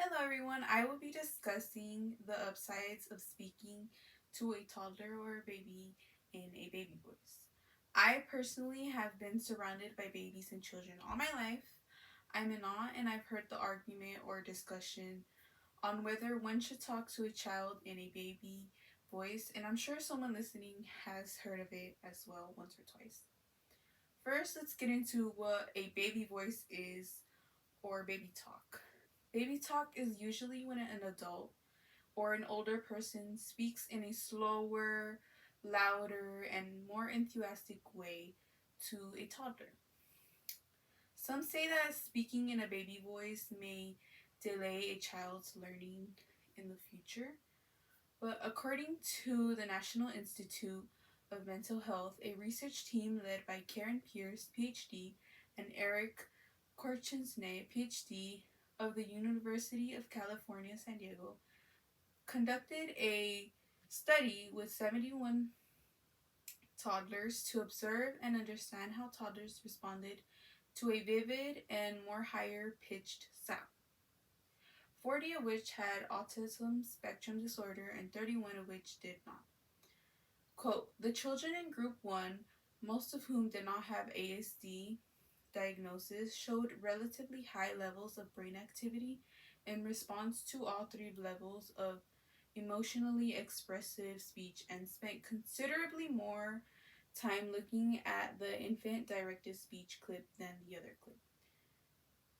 Hello everyone, I will be discussing the upsides of speaking to a toddler or a baby in a baby voice. I personally have been surrounded by babies and children all my life. I'm in awe and I've heard the argument or discussion on whether one should talk to a child in a baby voice, and I'm sure someone listening has heard of it as well once or twice. First, let's get into what a baby voice is or baby talk. Baby talk is usually when an adult or an older person speaks in a slower, louder, and more enthusiastic way to a toddler. Some say that speaking in a baby voice may delay a child's learning in the future, but according to the National Institute of Mental Health, a research team led by Karen Pierce, PhD, and Eric Korchensny, PhD, of the University of California, San Diego, conducted a study with 71 toddlers to observe and understand how toddlers responded to a vivid and more higher pitched sound. 40 of which had autism spectrum disorder and 31 of which did not. Quote, the children in group 1, most of whom did not have ASD diagnosis, showed relatively high levels of brain activity in response to all three levels of emotionally expressive speech and spent considerably more time looking at the infant directed speech clip than the other clip.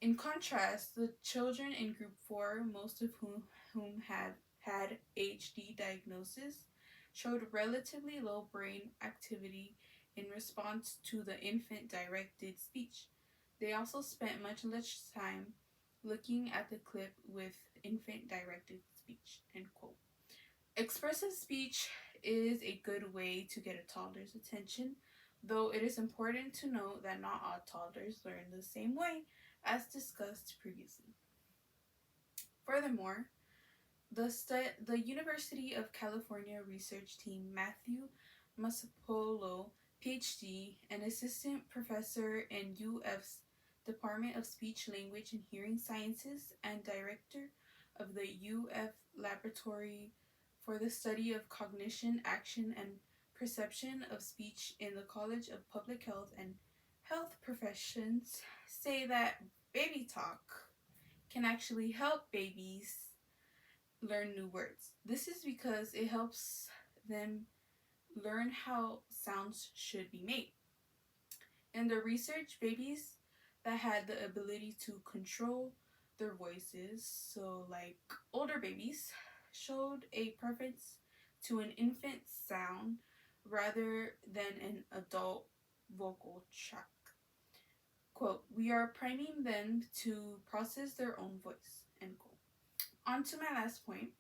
In contrast, the children in group 4, most of whom had HD diagnosis, showed relatively low brain activity in response to the infant directed speech. They also spent much less time looking at the clip with infant directed speech. End quote. Expressive speech is a good way to get a toddler's attention, though it is important to note that not all toddlers learn the same way, as discussed previously. Furthermore, the University of California research team Matthew Masapolo, PhD, an assistant professor in UF's Department of Speech, Language, and Hearing Sciences and director of the UF Laboratory for the Study of Cognition, Action, and Perception of Speech in the College of Public Health and Health Professions, say that baby talk can actually help babies learn new words. This is because it helps them learn how sounds should be made. In the research, babies that had the ability to control their voices, so like older babies, showed a preference to an infant sound rather than an adult vocal track. Quote, we are priming them to process their own voice, end quote. On to my last point.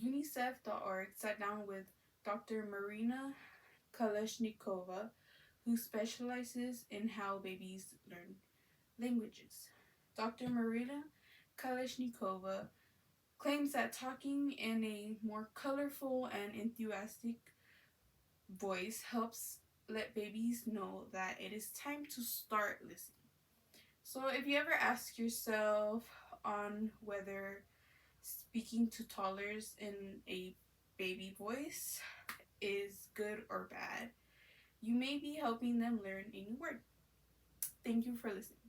UNICEF.org sat down with Dr. Marina Kalashnikova, who specializes in how babies learn languages. Dr. Marina Kalashnikova claims that talking in a more colorful and enthusiastic voice helps let babies know that it is time to start listening. So if you ever ask yourself on whether speaking to toddlers in a baby voice is good or bad, you may be helping them learn a new word. Thank you for listening.